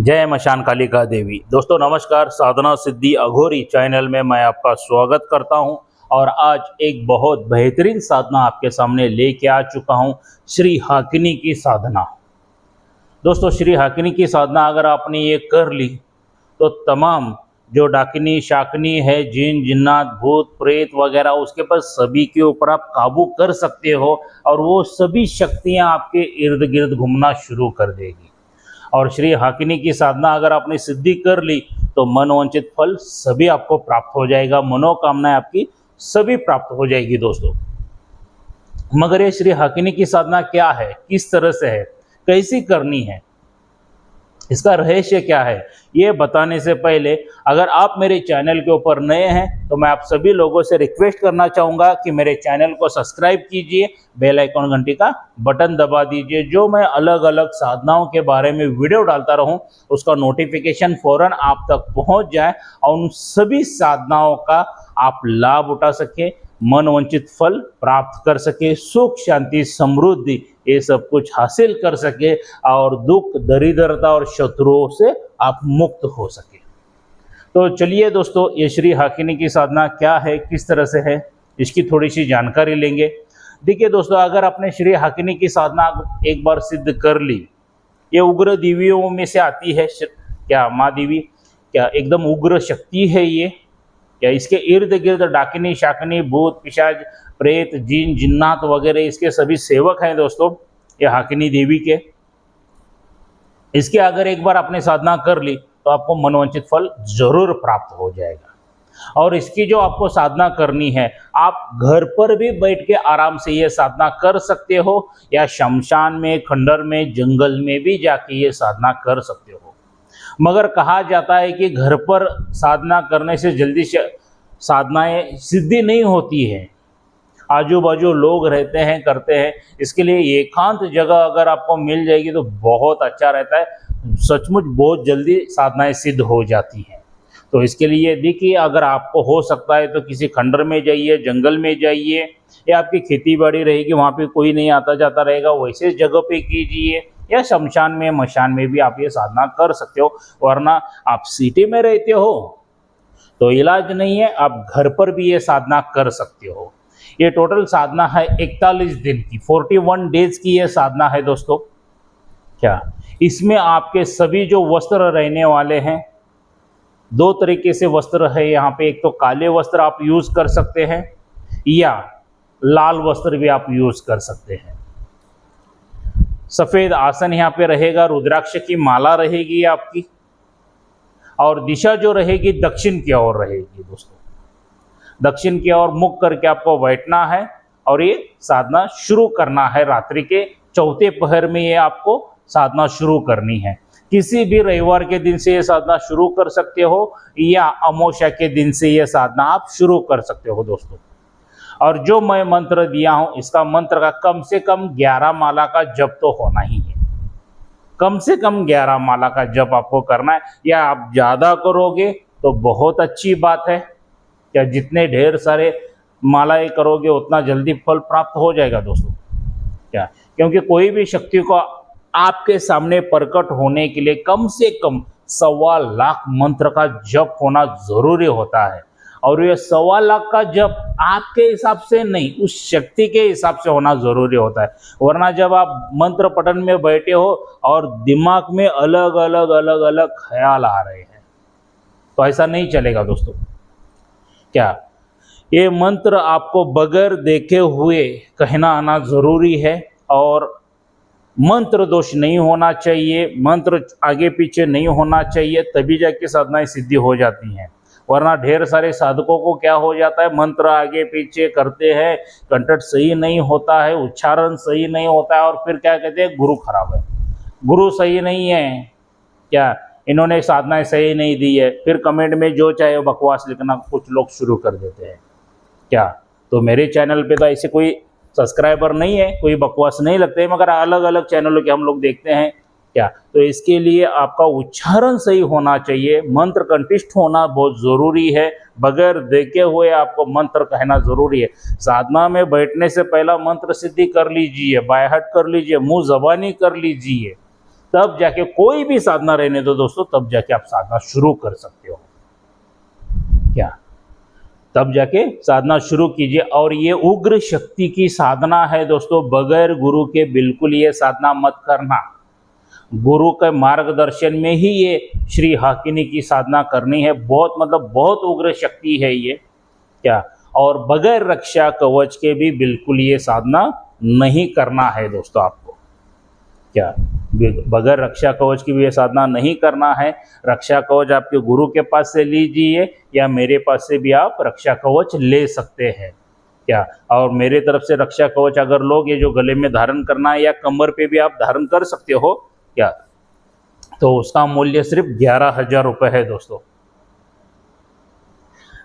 जय मशान कालिका देवी। दोस्तों नमस्कार, साधना सिद्धि अघोरी चैनल में मैं आपका स्वागत करता हूं और आज एक बहुत बेहतरीन साधना आपके सामने लेके आ चुका हूं, श्री हाकिनी की साधना। दोस्तों श्री हाकिनी की साधना अगर आपने ये कर ली तो तमाम जो डाकिनी शाकिनी है, जिन जिन्नात भूत प्रेत वगैरह, उसके पास सभी के ऊपर आप काबू कर सकते हो और वो सभी शक्तियां आपके इर्द गिर्द घूमना शुरू कर देगी। और श्री हाकिनी की साधना अगर आपने सिद्धि कर ली तो मनोवांछित फल सभी आपको प्राप्त हो जाएगा, मनोकामनाएं आपकी सभी प्राप्त हो जाएगी दोस्तों। मगर ये श्री हाकिनी की साधना क्या है, किस तरह से है, कैसी करनी है, इसका रहस्य क्या है, ये बताने से पहले अगर आप मेरे चैनल के ऊपर नए हैं तो मैं आप सभी लोगों से रिक्वेस्ट करना चाहूँगा कि मेरे चैनल को सब्सक्राइब कीजिए, बेल आइकॉन घंटी का बटन दबा दीजिए। जो मैं अलग अलग साधनाओं के बारे में वीडियो डालता रहूं उसका नोटिफिकेशन फ़ौरन आप तक पहुंच जाए और उन सभी साधनाओं का आप लाभ उठा सके, मनवांछित फल प्राप्त कर सके, सुख शांति समृद्धि ये सब कुछ हासिल कर सके और दुख दरिद्रता और शत्रुओं से आप मुक्त हो सके। तो चलिए दोस्तों, ये श्री हाकिनी की साधना क्या है, किस तरह से है, इसकी थोड़ी सी जानकारी लेंगे। देखिए दोस्तों, अगर आपने श्री हाकिनी की साधना एक बार सिद्ध कर ली, ये उग्र देवियों में से आती है क्या, माँ देवी क्या एकदम उग्र शक्ति है ये क्या, इसके इर्द गिर्द डाकिनी शाकिनी भूत पिशाच प्रेत जिन जिन्नात वगैरह इसके सभी सेवक हैं दोस्तों, ये हाकिनी देवी के। इसके अगर एक बार आपने साधना कर ली तो आपको मनोवांछित फल जरूर प्राप्त हो जाएगा। और इसकी जो आपको साधना करनी है, आप घर पर भी बैठ के आराम से ये साधना कर सकते हो या शमशान में, खंडर में, जंगल में भी जाके ये साधना कर सकते हो। मगर कहा जाता है कि घर पर साधना करने से जल्दी से साधनाएं सिद्धि नहीं होती है, आजू बाजू लोग रहते हैं, करते हैं। इसके लिए एकांत जगह अगर आपको मिल जाएगी तो बहुत अच्छा रहता है, सचमुच बहुत जल्दी साधनाएं सिद्ध हो जाती हैं। तो इसके लिए देखिए, अगर आपको हो सकता है तो किसी खंडर में जाइए, जंगल में जाइए, या आपकी खेती बाड़ी रहेगी वहाँ पे कोई नहीं आता जाता रहेगा, वैसे जगह पे कीजिए, या शमशान में मशान में भी आप ये साधना कर सकते हो। वरना आप सिटी में रहते हो तो इलाज नहीं है, आप घर पर भी ये साधना कर सकते हो। ये टोटल साधना है 41 दिन की, 41 डेज की ये साधना है दोस्तों। क्या इसमें आपके सभी जो वस्त्र रहने वाले हैं, दो तरीके से वस्त्र है यहाँ पे, एक तो काले वस्त्र आप यूज कर सकते हैं या लाल वस्त्र भी आप यूज कर सकते हैं। सफेद आसन यहाँ पे रहेगा, रुद्राक्ष की माला रहेगी आपकी, और दिशा जो रहेगी दक्षिण की ओर रहेगी दोस्तों। दक्षिण की ओर मुख करके आपको बैठना है और ये साधना शुरू करना है। रात्रि के चौथे पहर में ये आपको साधना शुरू करनी है। किसी भी रविवार के दिन से ये साधना शुरू कर सकते हो या अमावस्या के दिन से ये साधना आप शुरू कर सकते हो दोस्तों। और जो मैं मंत्र दिया हूं, इसका मंत्र का कम से कम 11 माला का जप तो होना ही है। कम से कम 11 माला का जप आपको करना है, या आप ज़्यादा करोगे तो बहुत अच्छी बात है। क्या जितने ढेर सारे मालाएं करोगे उतना जल्दी फल प्राप्त हो जाएगा दोस्तों। क्या, क्योंकि कोई भी शक्ति को आपके सामने प्रकट होने के लिए कम से कम 1.25 लाख मंत्र का जप होना जरूरी होता है। और ये 1.25 लाख का जप आपके हिसाब से नहीं, उस शक्ति के हिसाब से होना जरूरी होता है। वरना जब आप मंत्र पठन में बैठे हो और दिमाग में अलग अलग ख्याल आ रहे हैं तो ऐसा नहीं चलेगा दोस्तों। क्या ये मंत्र आपको बगैर देखे हुए कहना आना जरूरी है, और मंत्र दोष नहीं होना चाहिए, मंत्र आगे पीछे नहीं होना चाहिए, तभी जाके साधनाएं सिद्धि हो जाती हैं। वरना ढेर सारे साधकों को क्या हो जाता है, मंत्र आगे पीछे करते हैं, कंठस्थ सही नहीं होता है, उच्चारण सही नहीं होता है, और फिर क्या कहते हैं, गुरु खराब है, गुरु सही नहीं है, क्या इन्होंने साधनाएं सही नहीं दी है। फिर कमेंट में जो चाहे बकवास लिखना कुछ लोग शुरू कर देते हैं। क्या तो मेरे चैनल पे तो ऐसे कोई सब्सक्राइबर नहीं है, कोई बकवास नहीं लगते हैं, मगर अलग अलग चैनलों के हम लोग देखते हैं। क्या तो इसके लिए आपका उच्चारण सही होना चाहिए, मंत्र कंठस्थ होना बहुत ज़रूरी है, बगैर देखे हुए आपको मंत्र कहना ज़रूरी है। साधना में बैठने से पहला मंत्र सिद्धि कर लीजिए, बायहट कर लीजिए, मुँह ज़बानी कर लीजिए, तब जाके कोई भी साधना रहने दो दोस्तों, तब जाके आप साधना शुरू कर सकते हो। क्या? तब जाके साधना शुरू कीजिए। और ये उग्र शक्ति की साधना है दोस्तों, बगैर गुरु के बिल्कुल ये साधना मत करना। गुरु के मार्गदर्शन में ही ये श्री हाकिनी की साधना करनी है। बहुत मतलब बहुत उग्र शक्ति है ये। क्या? और बगैर रक्षा कवच के भी बिल्कुल ये साधना नहीं करना है दोस्तों आपको। क्या? बगैर रक्षा कवच की भी ये साधना नहीं करना है। रक्षा कवच आपके गुरु के पास से लीजिए या मेरे पास से भी आप रक्षा कवच ले सकते हैं। क्या? और मेरे तरफ से रक्षा कवच अगर लोग, ये जो गले में धारण करना है या कमर पे भी आप धारण कर सकते हो, क्या, तो उसका मूल्य सिर्फ 11,000 रुपये है दोस्तों।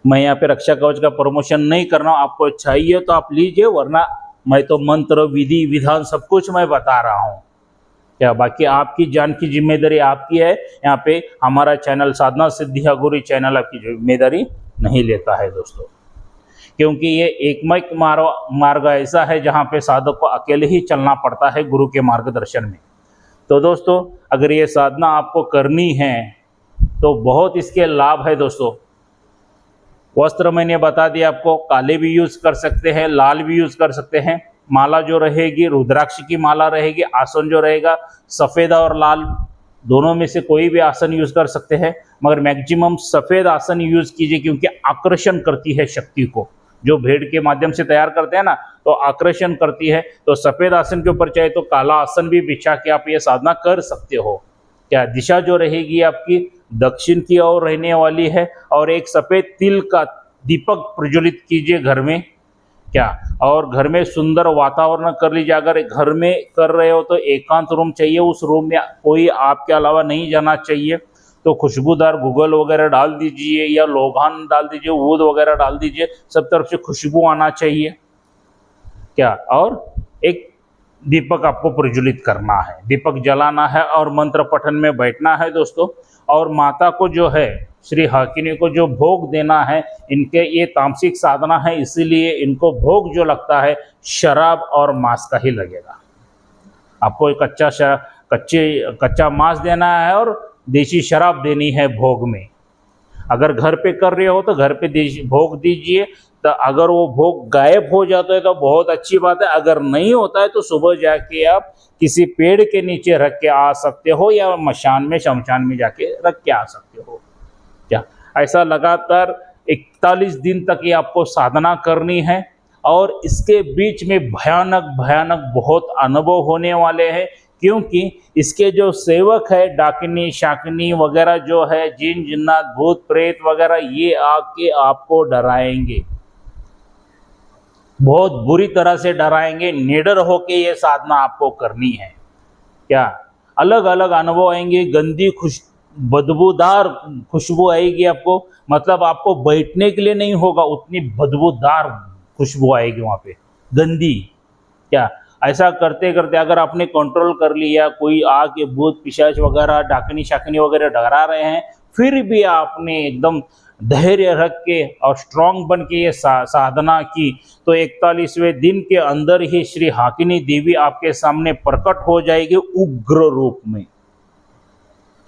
मैं यहाँ पे रक्षा कवच का प्रमोशन नहीं कर रहा हूँ, आपको चाहिए तो आप लीजिए, वरना मैं तो मंत्र विधि विधान सब कुछ मैं बता रहा हूँ। क्या? बाकी आपकी जान की जिम्मेदारी आपकी है। यहाँ पे हमारा चैनल साधना सिद्धि अघोरी चैनल आपकी जिम्मेदारी नहीं लेता है दोस्तों, क्योंकि ये एकमैक मार्ग ऐसा है जहाँ पे साधक को अकेले ही चलना पड़ता है गुरु के मार्गदर्शन में। तो दोस्तों अगर ये साधना आपको करनी है तो बहुत इसके लाभ है दोस्तों। वस्त्र मैंने बता दिया आपको, काले भी यूज कर सकते हैं, लाल भी यूज कर सकते हैं। माला जो रहेगी रुद्राक्ष की माला रहेगी। आसन जो रहेगा सफ़ेद और लाल दोनों में से कोई भी आसन यूज कर सकते हैं, मगर मैक्सिमम सफ़ेद आसन यूज कीजिए, क्योंकि आकर्षण करती है शक्ति को। जो भेड़ के माध्यम से तैयार करते हैं ना, तो आकर्षण करती है। तो सफ़ेद आसन के ऊपर चाहे तो काला आसन भी बिछा के आप ये साधना कर सकते हो। क्या? दिशा जो रहेगी आपकी दक्षिण की ओर रहने वाली है। और एक सफ़ेद तिल का दीपक प्रज्वलित कीजिए घर में। क्या? और घर में सुंदर वातावरण कर लीजिए। अगर घर में कर रहे हो तो एकांत रूम चाहिए, उस रूम में कोई आपके अलावा नहीं जाना चाहिए। तो खुशबूदार गूगल वगैरह डाल दीजिए या लोबान डाल दीजिए, ऊद वगैरह डाल दीजिए, सब तरफ से खुशबू आना चाहिए। क्या? और एक दीपक आपको प्रज्वलित करना है, दीपक जलाना है और मंत्र पठन में बैठना है दोस्तों। और माता को जो है श्री हाकिनी को जो भोग देना है, इनके ये तामसिक साधना है, इसीलिए इनको भोग जो लगता है शराब और मांस का ही लगेगा। आपको कच्चा मांस देना है और देसी शराब देनी है भोग में। अगर घर पे कर रहे हो तो घर पे भोग दीजिए। तो अगर वो भोग गायब हो जाता है तो बहुत अच्छी बात है, अगर नहीं होता है तो सुबह जाके आप किसी पेड़ के नीचे रख के आ सकते हो या शमशान में जाके रख के आ सकते हो। क्या? ऐसा लगातार 41 दिन तक ये आपको साधना करनी है। और इसके बीच में भयानक भयानक बहुत अनुभव होने वाले हैं, क्योंकि इसके जो सेवक है डाकिनी शाकिनी वगैरह जो है, जिन जिन्नात भूत प्रेत वगैरह, ये आके आपको डराएंगे, बहुत बुरी तरह से डराएंगे। निडर होके ये साधना आपको करनी है। क्या? अलग अलग अनुभव आएंगे, गंदी बदबूदार खुशबू आएगी आपको, मतलब आपको बैठने के लिए नहीं होगा, उतनी बदबूदार खुशबू आएगी वहाँ पे, गंदी। क्या? ऐसा करते करते अगर आपने कंट्रोल कर लिया, कोई आके भूत पिशाच वगैरह डाकनी शाकनी वगैरह डरा रहे हैं, फिर भी आपने एकदम धैर्य रख के और स्ट्रांग बन के ये साधना की, तो 41वें दिन के अंदर ही श्री हाकिनी देवी आपके सामने प्रकट हो जाएगी उग्र रूप में।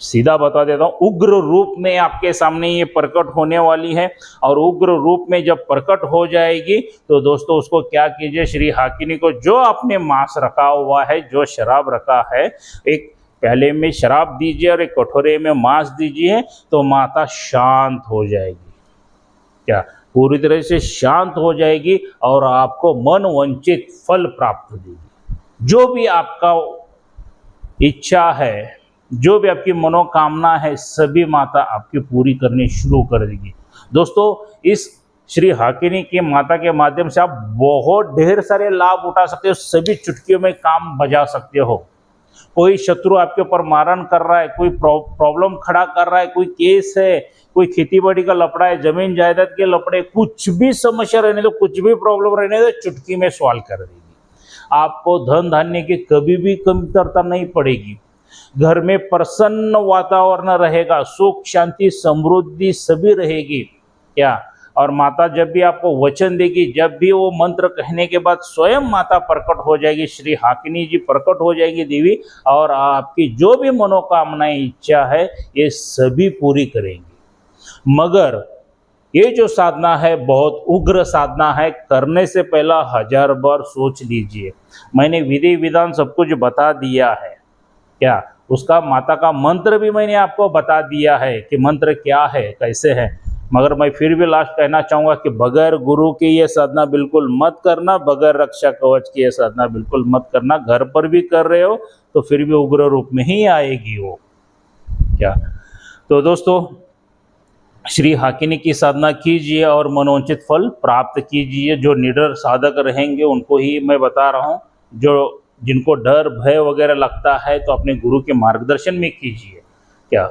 सीधा बता देता हूँ, उग्र रूप में आपके सामने ये प्रकट होने वाली है। और उग्र रूप में जब प्रकट हो जाएगी तो दोस्तों उसको क्या कीजिए, श्री हाकिनी को जो आपने मांस रखा हुआ है, जो शराब रखा है, एक प्याले में शराब दीजिए और एक कटोरे में मांस दीजिए, तो माता शांत हो जाएगी। क्या? पूरी तरह से शांत हो जाएगी और आपको मन वांछित फल प्राप्त देगी। जो भी आपका इच्छा है, जो भी आपकी मनोकामना है, सभी माता आपकी पूरी करनी शुरू कर देगी। दोस्तों इस श्री हाकिनी की माता के माध्यम से आप बहुत ढेर सारे लाभ उठा सकते हो, सभी चुटकियों में काम बजा सकते हो। कोई शत्रु आपके ऊपर मारण कर रहा है, कोई प्रॉब्लम खड़ा कर रहा है, कोई केस है, कोई खेती बाड़ी का लफड़ा है, जमीन जायदाद के लफड़े, कुछ भी समस्या रहने दो, कुछ भी प्रॉब्लम रहने दो, चुटकी में सॉल्व कर देगी। आपको धन धान्य की कभी भी कमतरता नहीं पड़ेगी। घर में प्रसन्न वातावरण रहेगा, सुख शांति समृद्धि सभी रहेगी। क्या? और माता जब भी आपको वचन देगी, जब भी वो मंत्र कहने के बाद स्वयं माता प्रकट हो जाएगी, श्री हाकिनी जी प्रकट हो जाएगी देवी, और आपकी जो भी मनोकामनाएं इच्छा है ये सभी पूरी करेंगी। मगर ये जो साधना है बहुत उग्र साधना है, करने से पहला 1000 बार सोच लीजिए। मैंने विधि विधान सब कुछ बता दिया है, क्या उसका माता का मंत्र भी मैंने आपको बता दिया है कि मंत्र क्या है, कैसे है। मगर मैं फिर भी लास्ट कहना चाहूँगा कि बगैर गुरु की ये साधना बिल्कुल मत करना, बगैर रक्षा कवच की ये साधना बिल्कुल मत करना। घर पर भी कर रहे हो तो फिर भी उग्र रूप में ही आएगी वो, क्या। तो दोस्तों, श्री हाकिनी की साधना कीजिए और मनोवांछित फल प्राप्त कीजिए। जो निडर साधक रहेंगे उनको ही मैं बता रहा हूँ, जो जिनको डर भय वगैरह लगता है तो अपने गुरु के मार्गदर्शन में कीजिए, क्या।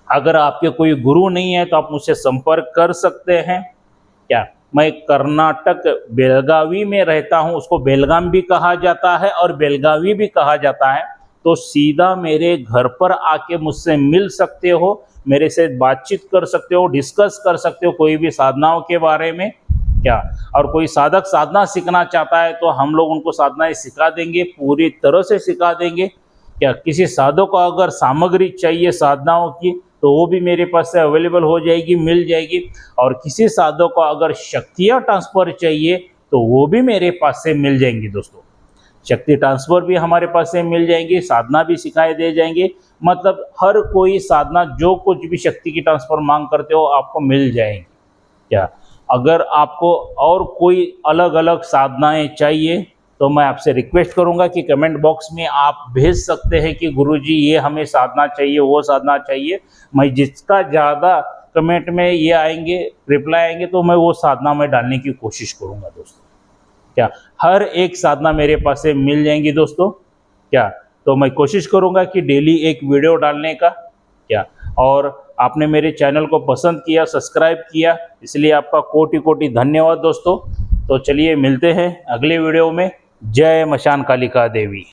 अगर आपके कोई गुरु नहीं है तो आप मुझसे संपर्क कर सकते हैं, क्या। मैं कर्नाटक बेलगावी में रहता हूँ, उसको बेलगाम भी कहा जाता है और बेलगावी भी कहा जाता है। तो सीधा मेरे घर पर आके मुझसे मिल सकते हो, मेरे से बातचीत कर सकते हो, डिस्कस कर सकते हो कोई भी साधनाओं के बारे में, क्या। और कोई साधक साधना सीखना चाहता है तो हम लोग उनको साधनाएं सिखा देंगे, पूरी तरह से सिखा देंगे, क्या। किसी साधक को अगर सामग्री चाहिए साधनाओं की तो वो भी मेरे पास से अवेलेबल हो जाएगी, मिल जाएगी। और किसी साधक को अगर शक्तियाँ ट्रांसफ़र चाहिए तो वो भी मेरे पास से मिल जाएंगी दोस्तों। शक्ति ट्रांसफ़र भी हमारे पास से मिल जाएंगी, साधना भी सिखाए दे जाएंगे। मतलब हर कोई साधना, जो कुछ भी शक्ति की ट्रांसफ़र मांग करते हो आपको मिल जाएंगी, क्या। अगर आपको और कोई अलग अलग साधनाएं चाहिए तो मैं आपसे रिक्वेस्ट करूंगा कि कमेंट बॉक्स में आप भेज सकते हैं कि गुरुजी ये हमें साधना चाहिए, वो साधना चाहिए। मैं जिसका ज़्यादा कमेंट में ये आएंगे, रिप्लाई आएंगे, तो मैं वो साधना में डालने की कोशिश करूंगा दोस्तों, क्या। हर एक साधना मेरे पास से मिल जाएंगी दोस्तों, क्या। तो मैं कोशिश करूंगा कि डेली एक वीडियो डालने का, क्या। और आपने मेरे चैनल को पसंद किया, सब्सक्राइब किया, इसलिए आपका कोटि कोटि धन्यवाद दोस्तों। तो चलिए मिलते हैं अगले वीडियो में। जय मशान कालिका देवी।